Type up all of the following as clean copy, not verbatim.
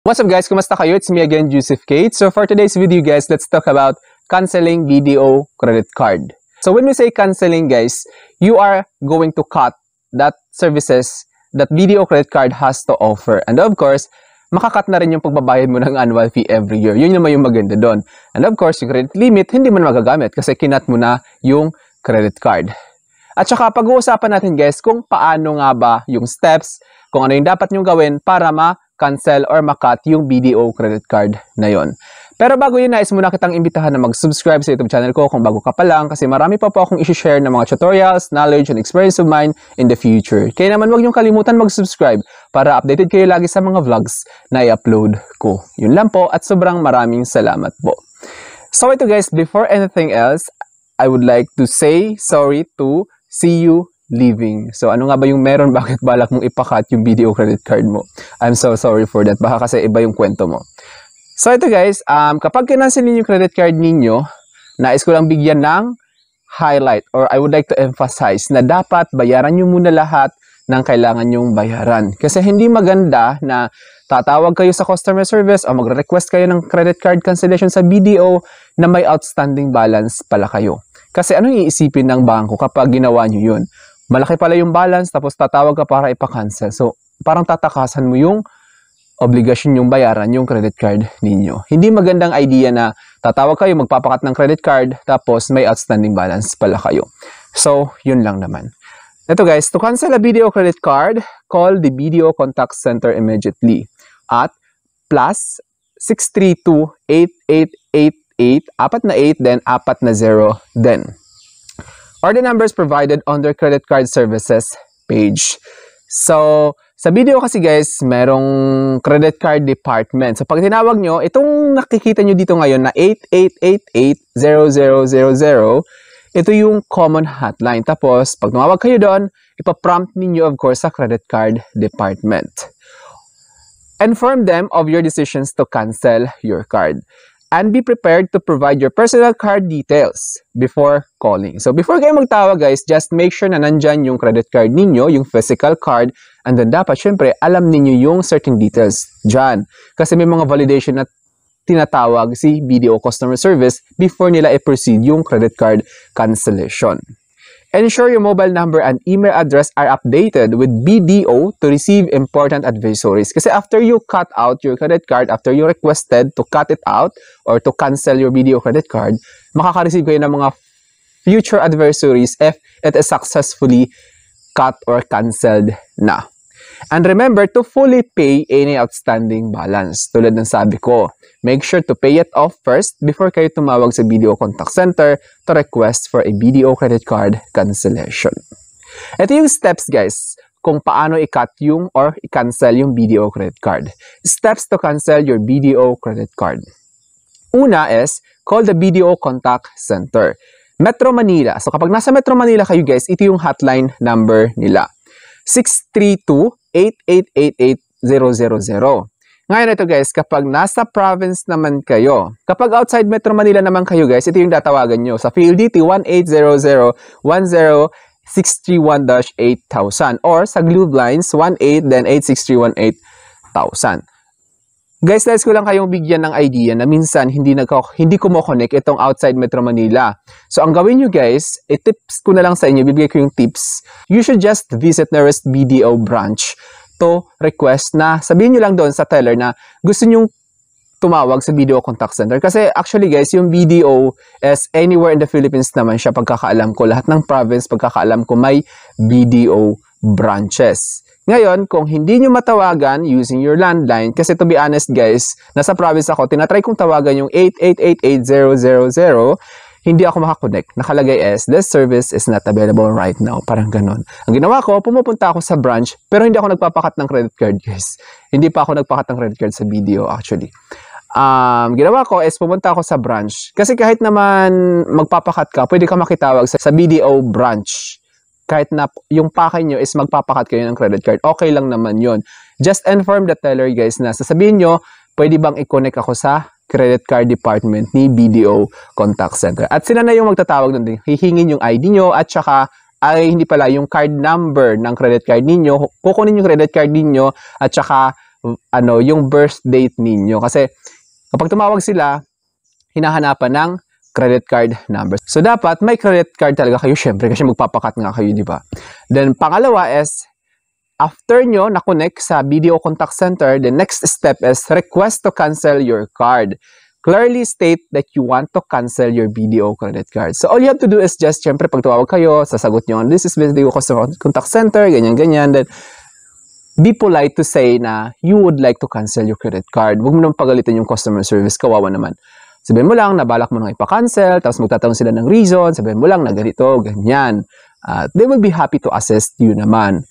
What's up guys? Kumusta kayo? It's me again, Joseph Kate. So for today's video guys, let's talk about canceling BDO credit card. So when we say canceling guys, you are going to cut that services that BDO credit card has to offer. And of course, makakat na rin yung pagbabayad mo ng annual fee every year. Yun naman yung maganda doon. And of course, yung credit limit, hindi mo na magagamit kasi kinat mo na yung credit card. At saka pag-uusapan natin guys kung paano nga ba yung steps, kung ano yung dapat nyong gawin para ma-cancel or ma-cut yung BDO credit card na yon. Pero bago yun, nais muna kitang imbitahan na mag-subscribe sa YouTube channel ko kung bago ka pa lang kasi marami pa po akong isi-share ng mga tutorials, knowledge, and experience of mine in the future. Kaya naman huwag niyong kalimutan mag-subscribe para updated kayo lagi sa mga vlogs na i-upload ko. Yun lang po at sobrang maraming salamat po. So ito guys, before anything else, I would like to say sorry to see you leaving. So ano nga ba yung meron? Bakit balak mong ipakat yung BDO credit card mo? I'm so sorry for that. Baka kasi iba yung kwento mo. So ito guys, kapag kinancel ninyo yung credit card ninyo, nais ko lang bigyan ng highlight or I would like to emphasize na dapat bayaran nyo muna lahat ng kailangan nyong bayaran. Kasi hindi maganda na tatawag kayo sa customer service o magre-request kayo ng credit card cancellation sa BDO na may outstanding balance pala kayo. Kasi anong iisipin ng bangko kapag ginawa nyo yun? Malaki pala yung balance tapos tatawag ka para ipa-cancel. So parang tatakasan mo yung obligasyon yung bayaran yung credit card ninyo. Hindi magandang idea na tatawag kayo, magpapakat ng credit card, tapos may outstanding balance pala kayo. So, yun lang naman. Ito guys, to cancel a BDO credit card, call the BDO contact center immediately at +632-8888, 4 na 8, then 4 na 0, then. Or the numbers provided on their credit card services page. So, sa BDO kasi guys, merong credit card department. So, pag tinawag nyo, itong nakikita nyo dito ngayon na 8888-0000, ito yung common hotline. Tapos, pag tumawag kayo doon, ipaprompt ninyo of course sa credit card department. Inform them of your decisions to cancel your card. And be prepared to provide your personal card details before calling. So, before kayo magtawag guys, just make sure na nandyan yung credit card ninyo, yung physical card, and then dapat, syempre, alam ninyo yung certain details dyan. Kasi may mga validation na tinatawag si BDO Customer Service before nila i-proceed yung credit card cancellation. Ensure your mobile number and email address are updated with BDO to receive important advisories. Kasi after you cut out your credit card, after you requested to cut it out or to cancel your BDO credit card, makaka-receive kayo ng mga future advisories if it is successfully cut or cancelled na. And remember to fully pay any outstanding balance. Tulad ng sabi ko, make sure to pay it off first before kayo tumawag sa BDO Contact Center to request for a BDO credit card cancellation. Ito yung steps guys kung paano i-cut yung or i-cancel yung BDO credit card. Steps to cancel your BDO credit card. Una is call the BDO Contact Center. Metro Manila. So kapag nasa Metro Manila kayo guys, ito yung hotline number nila. 632-8888-000. Ngayon ito guys, kapag nasa province naman kayo, kapag outside Metro Manila naman kayo guys, ito yung tatawagan nyo. Sa PLDT, 1-800-10631-8000 or sa Globe Lines, 18 then 86318,000. Guys, nais ko lang kayong bigyan ng idea na minsan hindi kumo-connect itong outside Metro Manila. So, ang gawin nyo guys, tips ko na lang sa inyo, bibigay ko yung tips. You should just visit nearest BDO branch to request na sabihin nyo lang doon sa teller na gusto nyong tumawag sa BDO Contact Center. Kasi actually guys, yung BDO is anywhere in the Philippines naman siya pagkakaalam ko. Lahat ng province pagkakaalam ko may BDO branches. Ngayon, kung hindi nyo matawagan using your landline, kasi to be honest guys, nasa province ako, tinatry kong tawagan yung 8888-000, hindi ako makakonect. Nakalagay as, this service is not available right now. Parang ganun. Ang ginawa ko, pumupunta ako sa branch, pero hindi ako nagpapakat ng credit card guys. Hindi pa ako nagpakat ng credit card sa BDO actually. Ginawa ko is pumunta ako sa branch. Kasi kahit naman magpapakat ka, pwede ka makitawag sa BDO branch. Kahit na yung pakay nyo is magpapakat kayo ng credit card, okay lang naman yon. Just inform the teller guys na sasabihin nyo, pwede bang i-connect ako sa credit card department ni BDO Contact Center. At sila na yung magtatawag nun din. Hihingin yung ID nyo at saka ay hindi pala yung card number ng credit card ninyo. Kukunin yung credit card ninyo at saka yung birth date ninyo. Kasi kapag tumawag sila, hinahanapan ng credit card number. So, dapat may credit card talaga kayo, syempre, kasi magpapakat nga kayo, di ba? Then, pangalawa is, after nyo na-connect sa video contact center, the next step is request to cancel your card. Clearly state that you want to cancel your BDO credit card. So, all you have to do is just, syempre, pag tumawag kayo, sasagot nyo, this is video contact center, ganyan-ganyan. Then, be polite to say na you would like to cancel your credit card. Huwag mo nang pagalitan yung customer service, kawawa naman. Sabihin mo lang, nabalak mo nang ipa-cancel, tapos magtatanong sila ng reason, sabihin mo lang na ganito, ganyan. They will be happy to assist you naman.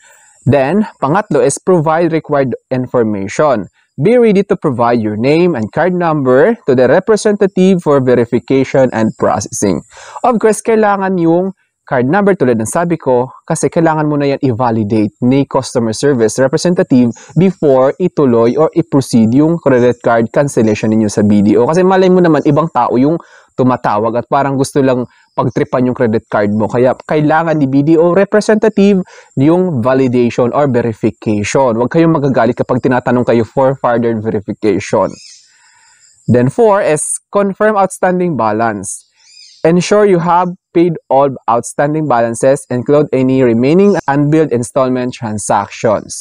Then, pangatlo is provide required information. Be ready to provide your name and card number to the representative for verification and processing. Of course, kailangan yung card number tulad ng sabi ko kasi kailangan mo na yan i-validate ni customer service representative before ituloy or i-proceed yung credit card cancellation ninyo sa BDO. Kasi malay mo naman, ibang tao yung tumatawag at parang gusto lang pagtripan yung credit card mo. Kaya kailangan ni BDO representative yung validation or verification. Huwag kayong magagalit kapag tinatanong kayo for further verification. Then 4 is confirm outstanding balance. Ensure you have paid all outstanding balances, include any remaining unbilled installment transactions.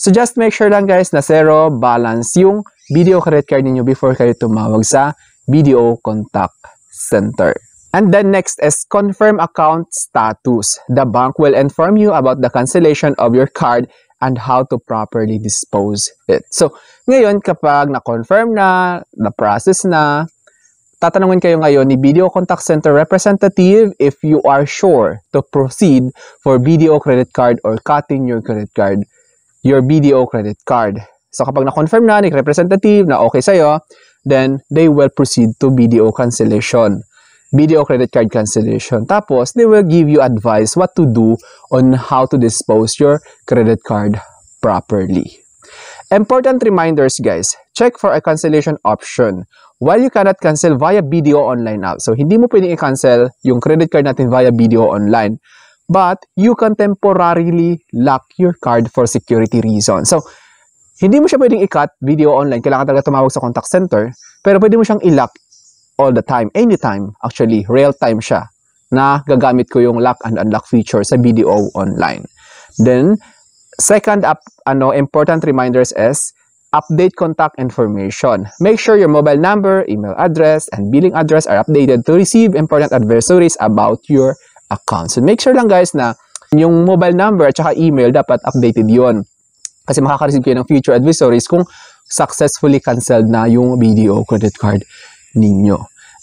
So just make sure lang guys na zero balance yung BDO credit card ninyo before kayo tumawag sa BDO contact center. And then next is confirm account status. The bank will inform you about the cancellation of your card and how to properly dispose it. So ngayon kapag na-confirm na, na-process na, tatanungin kayo ngayon ni BDO contact center representative if you are sure to proceed for BDO credit card or cutting your credit card, your BDO credit card. So kapag na-confirm na ni representative na okay sa'yo, then they will proceed to BDO cancellation, BDO credit card cancellation. Tapos, they will give you advice what to do on how to dispose your credit card properly. Important reminders guys, check for a cancellation option. While you cannot cancel via BDO online app, so hindi mo pwedeng i-cancel yung credit card natin via BDO online, but you can temporarily lock your card for security reasons. So, hindi mo siya pwedeng i-cut BDO online, kailangan talaga tumawag sa contact center, pero pwede mo siyang i-lock all the time, anytime, actually, real time siya, na gagamit ko yung lock and unlock feature sa BDO online. Then, second important reminders is, update contact information. Make sure your mobile number, email address, and billing address are updated to receive important advisories about your account. So, make sure lang guys na yung mobile number at saka email dapat updated yon. Kasi makaka-receive kayo ng future advisories kung successfully canceled na yung BDO credit card ninyo.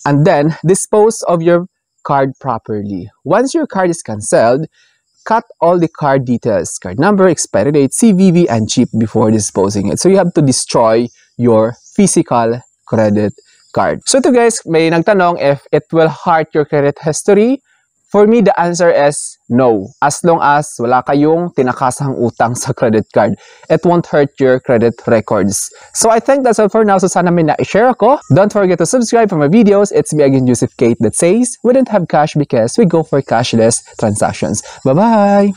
And then, dispose of your card properly. Once your card is canceled, cut all the card details, card number, expiry date, CVV, and chip before disposing it. So, you have to destroy your physical credit card. So, ito guys, may nagtanong if it will hurt your credit history. For me, the answer is no. As long as wala kayong tinakasang utang sa credit card, it won't hurt your credit records. So I think that's all for now. So sana may na-share ako. Don't forget to subscribe for my videos. It's me again, Joseph Kate, that says we don't have cash because we go for cashless transactions. Bye-bye!